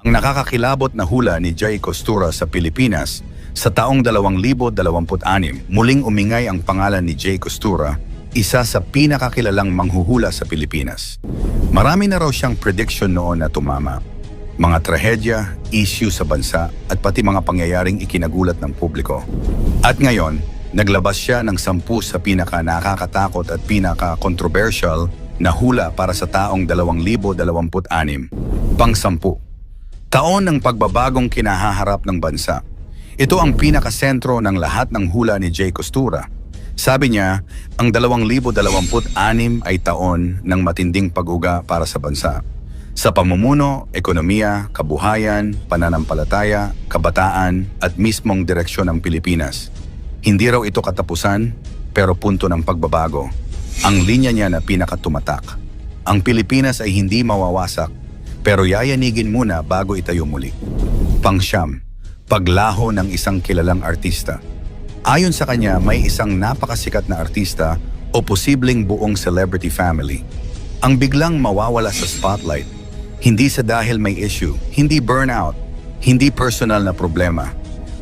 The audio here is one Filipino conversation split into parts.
Ang nakakakilabot na hula ni Jay Costura sa Pilipinas sa taong 2026, muling umingay ang pangalan ni Jay Costura, isa sa pinakakilalang manghuhula sa Pilipinas. Marami na raw siyang prediction noon na tumama. Mga trahedya, issue sa bansa at pati mga pangyayaring ikinagulat ng publiko. At ngayon, naglabas siya ng 10 sa pinaka nakakatakot at pinaka-controversial na hula para sa taong 2026. Pang-10. Taon ng pagbabagong kinahaharap ng bansa. Ito ang pinakasentro ng lahat ng hula ni Jay Costura. Sabi niya, ang 2026 ay taon ng matinding pag-uga para sa bansa. Sa pamumuno, ekonomiya, kabuhayan, pananampalataya, kabataan at mismong direksyon ng Pilipinas. Hindi raw ito katapusan, pero punto ng pagbabago. Ang linya niya na pinakatumatak. Ang Pilipinas ay hindi mawawasak, pero yayanigin muna bago itayo muli. Pang-9, paglaho ng isang kilalang artista. Ayon sa kanya, may isang napakasikat na artista o posibleng buong celebrity family ang biglang mawawala sa spotlight. Hindi sa dahil may issue, hindi burnout, hindi personal na problema,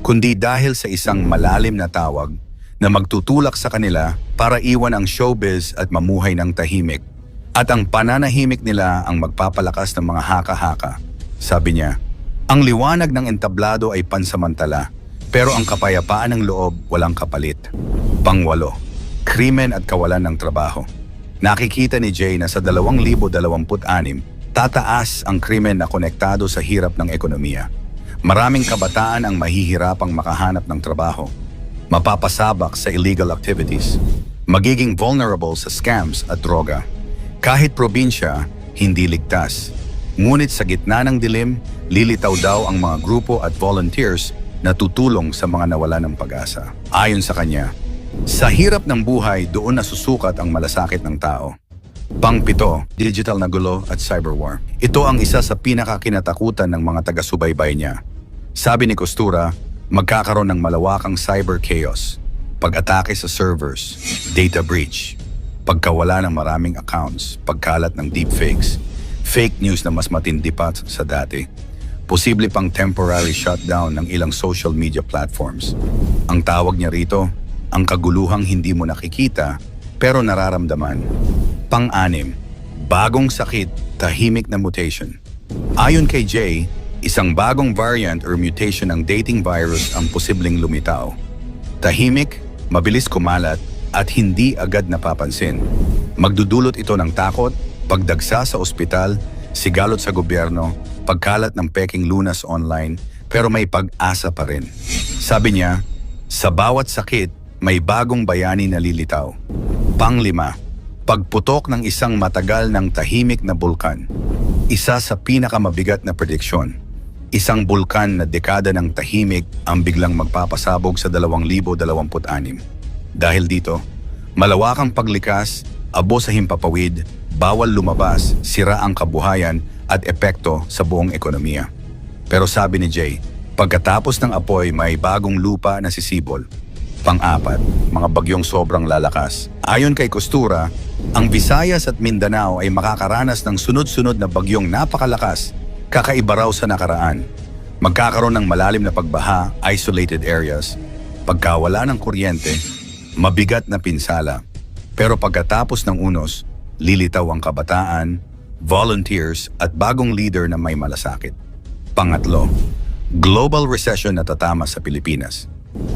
kundi dahil sa isang malalim na tawag na magtutulak sa kanila para iwan ang showbiz at mamuhay ng tahimik. At ang pananahimik nila ang magpapalakas ng mga haka-haka. Sabi niya, ang liwanag ng entablado ay pansamantala, pero ang kapayapaan ng loob walang kapalit. Pang-8, krimen at kawalan ng trabaho. Nakikita ni Jay na sa 2026, tataas ang krimen na konektado sa hirap ng ekonomiya. Maraming kabataan ang mahihirapang makahanap ng trabaho, mapapasabak sa illegal activities, magiging vulnerable sa scams at droga. Kahit probinsya, hindi ligtas. Ngunit sa gitna ng dilim, lilitaw daw ang mga grupo at volunteers na tutulong sa mga nawala ng pag-asa. Ayon sa kanya, sa hirap ng buhay doon nasusukat ang malasakit ng tao. Pang-7, digital na gulo at cyberwar. Ito ang isa sa pinakakinatakutan ng mga taga-subaybay niya. Sabi ni Costura, magkakaroon ng malawakang cyber chaos, pag-atake sa servers, data breach, pagkawala ng maraming accounts, pagkalat ng deepfakes, fake news na mas matindi pa sa dati, posible pang temporary shutdown ng ilang social media platforms. Ang tawag niya rito, ang kaguluhang hindi mo nakikita pero nararamdaman. Pang-6, bagong sakit, tahimik na mutation. Ayon kay Jay, isang bagong variant or mutation ng dating virus ang posibleng lumitaw. Tahimik, mabilis kumalat, at hindi agad napapansin. Magdudulot ito ng takot, pagdagsa sa ospital, sigalot sa gobyerno, pagkalat ng peking lunas online, pero may pag-asa pa rin. Sabi niya, sa bawat sakit, may bagong bayani na lilitaw. Pang-5, pagputok ng isang matagal ng tahimik na bulkan. Isa sa pinakamabigat na prediksyon. Isang bulkan na dekada ng tahimik ang biglang magpapasabog sa 2026. Dahil dito, malawakang paglikas, abo sa himpapawid, bawal lumabas, sira ang kabuhayan at epekto sa buong ekonomiya. Pero sabi ni Jay, pagkatapos ng apoy may bagong lupa na sisibol. Pang-4, mga bagyong sobrang lalakas. Ayon kay Costura, ang Visayas at Mindanao ay makakaranas ng sunod-sunod na bagyong napakalakas, kakaiba raw sa nakaraan. Magkakaroon ng malalim na pagbaha, isolated areas, pagkawala ng kuryente, mabigat na pinsala. Pero pagkatapos ng unos, lilitaw ang kabataan, volunteers at bagong leader na may malasakit. Pang-5, global recession na tatama sa Pilipinas.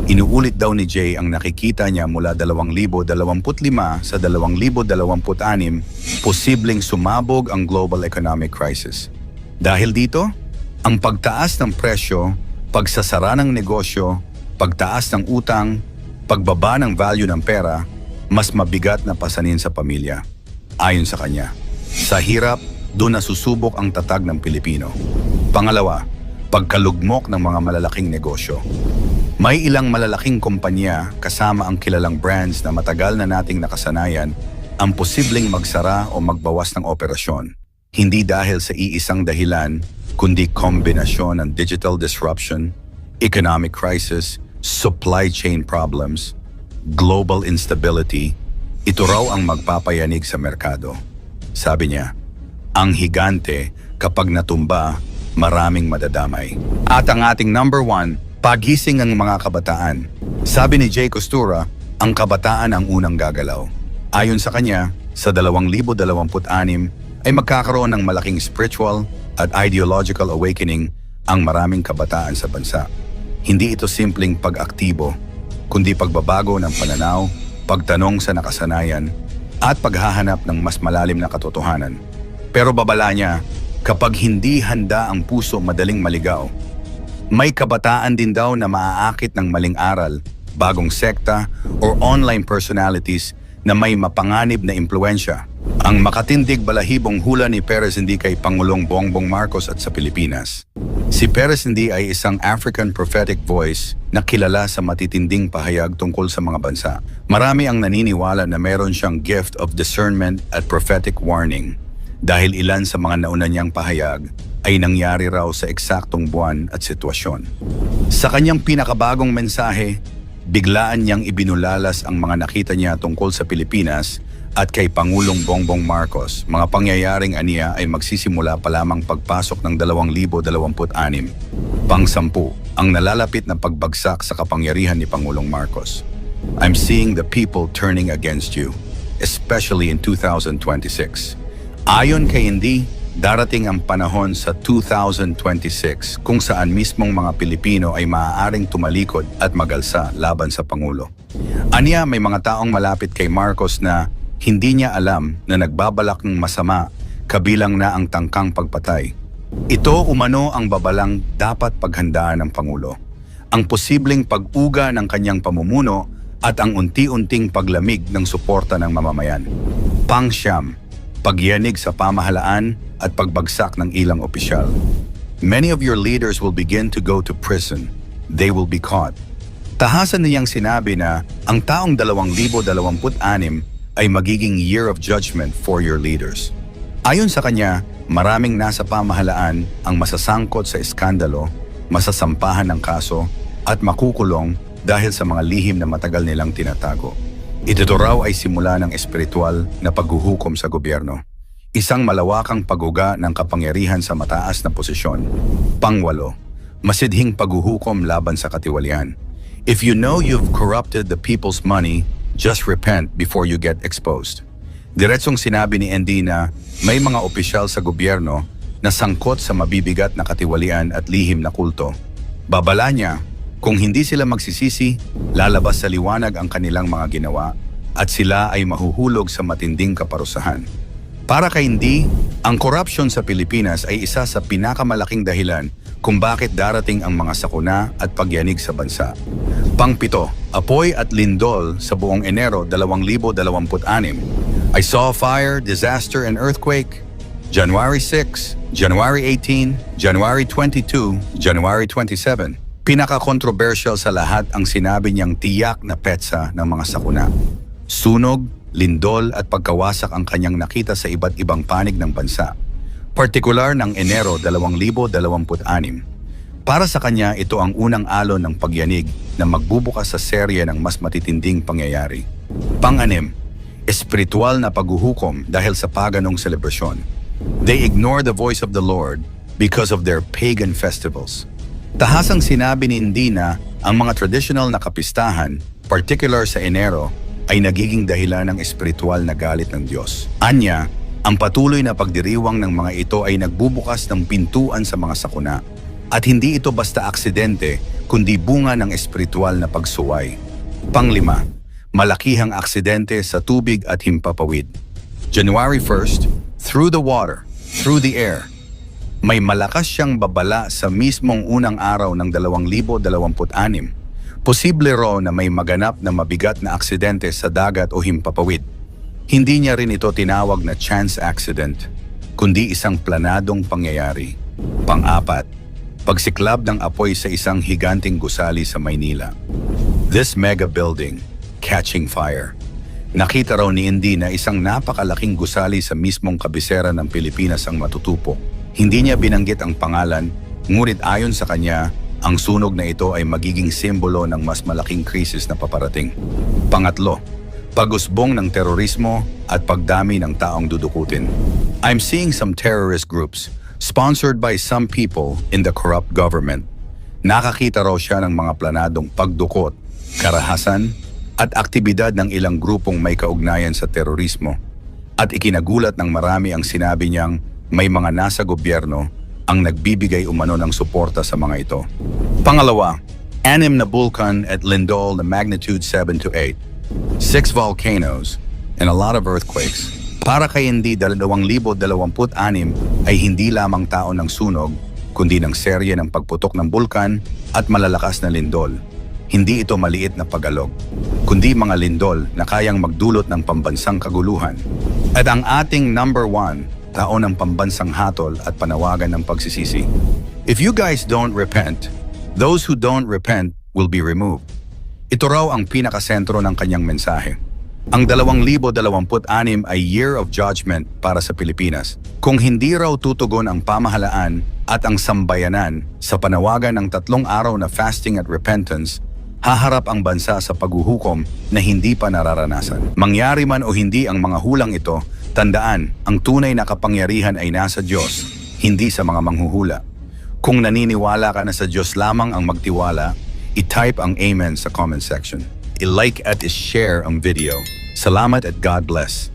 Inuulit daw ni Jay ang nakikita niya mula 2025 sa 2026, posibleng sumabog ang global economic crisis. Dahil dito, ang pagtaas ng presyo, pagsasara ng negosyo, pagtaas ng utang, pagbaba ng value ng pera, mas mabigat na pasanin sa pamilya. Ayon sa kanya, sa hirap, doon nasusubok ang tatag ng Pilipino. Pangalawa, pagkalugmok ng mga malalaking negosyo. May ilang malalaking kumpanya kasama ang kilalang brands na matagal na nating nakasanayan ang posibleng magsara o magbawas ng operasyon. Hindi dahil sa iisang dahilan, kundi kombinasyon ng digital disruption, economic crisis, supply chain problems, global instability. Ito raw ang magpapayanig sa merkado. Sabi niya, ang higante kapag natumba, maraming madadamay. At ang ating number 1, pagising ng mga kabataan. Sabi ni Jay Costura, ang kabataan ang unang gagalaw. Ayon sa kanya, sa 2026 ay magkakaroon ng malaking spiritual at ideological awakening ang maraming kabataan sa bansa. Hindi ito simpleng pag-aktibo, kundi pagbabago ng pananaw, pagtanong sa nakasanayan, at paghahanap ng mas malalim na katotohanan. Pero babala niya, kapag hindi handa ang puso madaling maligaw, may kabataan din daw na maaakit ng maling aral, bagong sekta, or online personalities na may mapanganib na impluensya. Ang makatindig balahibong hula ni Perez Hindi kay Pangulong Bongbong Marcos at sa Pilipinas. Si Perez Hindi ay isang African prophetic voice na kilala sa matitinding pahayag tungkol sa mga bansa. Marami ang naniniwala na meron siyang gift of discernment at prophetic warning dahil ilan sa mga nauna niyang pahayag ay nangyari raw sa eksaktong buwan at sitwasyon. Sa kanyang pinakabagong mensahe, biglaan niyang ibinulalas ang mga nakita niya tungkol sa Pilipinas at kay Pangulong Bongbong Marcos. Mga pangyayaring aniya ay magsisimula pa lamang pagpasok ng 2026. Pang-10, ang nalalapit na pagbagsak sa kapangyarihan ni Pangulong Marcos. I'm seeing the people turning against you, especially in 2026. Ayon kay Hindi, darating ang panahon sa 2026 kung saan mismong mga Pilipino ay maaaring tumalikod at magalsa laban sa Pangulo. Aniya, may mga taong malapit kay Marcos na hindi niya alam na nagbabalak ng masama kabilang na ang tangkang pagpatay. Ito umano ang babalang dapat paghandaan ng Pangulo. Ang posibleng pag-uga ng kanyang pamumuno at ang unti-unting paglamig ng suporta ng mamamayan. Pang-siyam, pagyanig sa pamahalaan at pagbagsak ng ilang opisyal. Many of your leaders will begin to go to prison. They will be caught. Tahasan niyang sinabi na ang taong 2026 ay magiging year of judgment for your leaders. Ayon sa kanya, maraming nasa pamahalaan ang masasangkot sa iskandalo, masasampahan ng kaso, at makukulong dahil sa mga lihim na matagal nilang tinatago. Ito raw ay simula ng espiritual na paghuhukom sa gobyerno. Isang malawakang pag-uga ng kapangyarihan sa mataas na posisyon. Pang-8, masidhing paghuhukom laban sa katiwalian. If you know you've corrupted the people's money, just repent before you get exposed. Diretsong sinabi ni ND na may mga opisyal sa gobyerno na sangkot sa mabibigat na katiwalian at lihim na kulto. Babala niya, kung hindi sila magsisisi, lalabas sa liwanag ang kanilang mga ginawa at sila ay mahuhulog sa matinding kaparusahan. Para kay Hindi, ang corruption sa Pilipinas ay isa sa pinakamalaking dahilan kung bakit darating ang mga sakuna at pagyanig sa bansa. Pang-7, apoy at lindol sa buong Enero 2026. I saw fire, disaster and earthquake. January 6, January 18, January 22, January 27. Pinaka-controversial sa lahat ang sinabi niyang tiyak na petsa ng mga sakuna. Sunog, lindol at pagkawasak ang kanyang nakita sa iba't ibang panig ng bansa, partikular ng Enero 2026. Para sa kanya, ito ang unang alon ng pagyanig na magbubukas sa serye ng mas matitinding pangyayari. Pang-6, espiritual na paghuhukom dahil sa paganong selebrasyon. They ignore the voice of the Lord because of their pagan festivals. Tahasang sinabi ni Hindi na ang mga traditional na kapistahan, particular sa Enero, ay nagiging dahilan ng espiritual na galit ng Diyos. Anya, ang patuloy na pagdiriwang ng mga ito ay nagbubukas ng pintuan sa mga sakuna. At hindi ito basta aksidente, kundi bunga ng espiritual na pagsuway. Pang-5, malakihang aksidente sa tubig at himpapawid. January 1, through the water, through the air. May malakas siyang babala sa mismong unang araw ng 2026. Posible raw na may maganap na mabigat na aksidente sa dagat o himpapawid. Hindi niya rin ito tinawag na chance accident, kundi isang planadong pangyayari. Pang-4, pagsiklab ng apoy sa isang higanting gusali sa Maynila. This mega building, catching fire. Nakita raw ni Indy na isang napakalaking gusali sa mismong kabisera ng Pilipinas ang matutupo. Hindi niya binanggit ang pangalan, ngunit ayon sa kanya, ang sunog na ito ay magiging simbolo ng mas malaking krisis na paparating. Pang-8, pag-usbong ng terorismo at pagdami ng taong dudukutin. I'm seeing some terrorist groups sponsored by some people in the corrupt government. Nakakita raw siya ng mga planadong pagdukot, karahasan, at aktibidad ng ilang grupong may kaugnayan sa terorismo. At ikinagulat ng marami ang sinabi niyang may mga nasa gobyerno ang nagbibigay umano ng suporta sa mga ito. Pangalawa, 6 na bulkan at lindol na magnitude 7 to 8, 6 volcanoes, and a lot of earthquakes. Para kay hindi 2026 ay hindi lamang taon ng sunog, kundi ng serye ng pagputok ng bulkan at malalakas na lindol. Hindi ito maliit na pagalog, kundi mga lindol na kayang magdulot ng pambansang kaguluhan. At ang ating number 1, taon ng pambansang hatol at panawagan ng pagsisisi. If you guys don't repent, those who don't repent will be removed. Ito raw ang pinakasentro ng kanyang mensahe. Ang 2026 ay Year of Judgment para sa Pilipinas. Kung hindi raw tutugon ang pamahalaan at ang sambayanan sa panawagan ng 3 araw na fasting at repentance, haharap ang bansa sa paghuhukom na hindi pa nararanasan. Mangyari man o hindi ang mga hulang ito, tandaan, ang tunay na kapangyarihan ay nasa Diyos, hindi sa mga manghuhula. Kung naniniwala ka na sa Diyos lamang ang magtiwala, i-type ang Amen sa comment section. I-like at i-share ang video. Salamat at God bless.